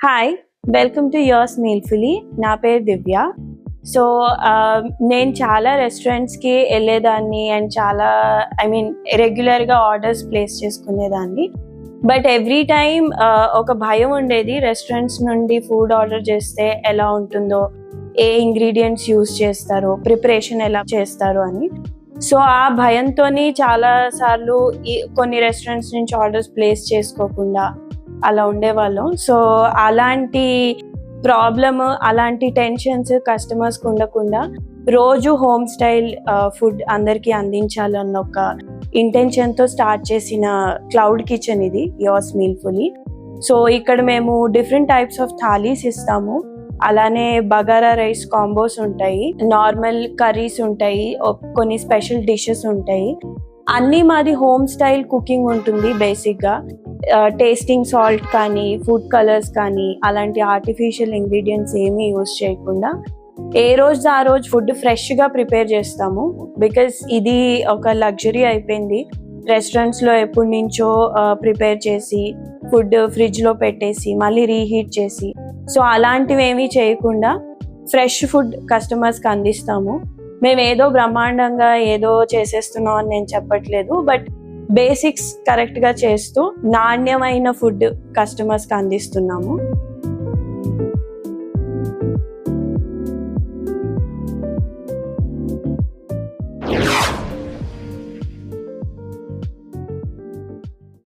Hi, welcome to yours mealfully. నా పేరు దివ్య. So నేను చాలా రెస్టారెంట్స్కి వెళ్ళేదాన్ని అండ్ చాలా రెగ్యులర్గా ఆర్డర్స్ ప్లేస్ చేసుకునేదాన్ని. బట్ ఎవ్రీ టైమ్ ఒక భయం ఉండేది, రెస్టారెంట్స్ నుండి ఫుడ్ ఆర్డర్ చేస్తే ఎలా ఉంటుందో, ఏ ఇంగ్రీడియంట్స్ యూస్ చేస్తారో, ప్రిపరేషన్ ఎలా చేస్తారో అని. సో ఆ భయంతో చాలా సార్లు కొన్ని రెస్టారెంట్స్ నుంచి ఆర్డర్స్ ప్లేస్ చేసుకోకుండా అలా ఉండేవాళ్ళం. సో అలాంటి ప్రాబ్లమ్, అలాంటి టెన్షన్స్ కస్టమర్స్కి ఉండకుండా రోజు హోమ్ స్టైల్ ఫుడ్ అందరికీ అందించాలన్న ఒక ఇంటెన్షన్తో స్టార్ట్ చేసిన క్లౌడ్ కిచెన్ ఇది, యువర్స్ మీల్ఫుల్లీ. సో ఇక్కడ మేము డిఫరెంట్ టైప్స్ ఆఫ్ థాలీస్ ఇస్తాము. అలానే బగారా రైస్ కాంబోస్ ఉంటాయి, నార్మల్ కర్రీస్ ఉంటాయి, కొన్ని స్పెషల్ డిషెస్ ఉంటాయి. అన్నీ మాది హోమ్ స్టైల్ కుకింగ్ ఉంటుంది. బేసిక్గా టేస్టింగ్ సాల్ట్ కానీ, ఫుడ్ కలర్స్ కానీ, అలాంటి ఆర్టిఫిషియల్ ఇంగ్రీడియంట్స్ ఏమీ యూజ్ చేయకుండా ఏ రోజు ఆ రోజు ఫుడ్ ఫ్రెష్గా ప్రిపేర్ చేస్తాము. బికాస్ ఇది ఒక లగ్జరీ అయిపోయింది. రెస్టారెంట్స్లో ఎప్పటి నుంచో ప్రిపేర్ చేసి ఫుడ్ ఫ్రిడ్జ్లో పెట్టేసి మళ్ళీ రీహీట్ చేసి, సో అలాంటివి ఏమీ చేయకుండా ఫ్రెష్ ఫుడ్ కస్టమర్స్కి అందిస్తాము. మేము ఏదో బ్రహ్మాండంగా ఏదో చేసేస్తున్నాం అని నేను చెప్పట్లేదు, బట్ బేసిక్స్ కరెక్ట్గా చేస్తూ నాణ్యమైన ఫుడ్ కస్టమర్స్కి అందిస్తున్నాము.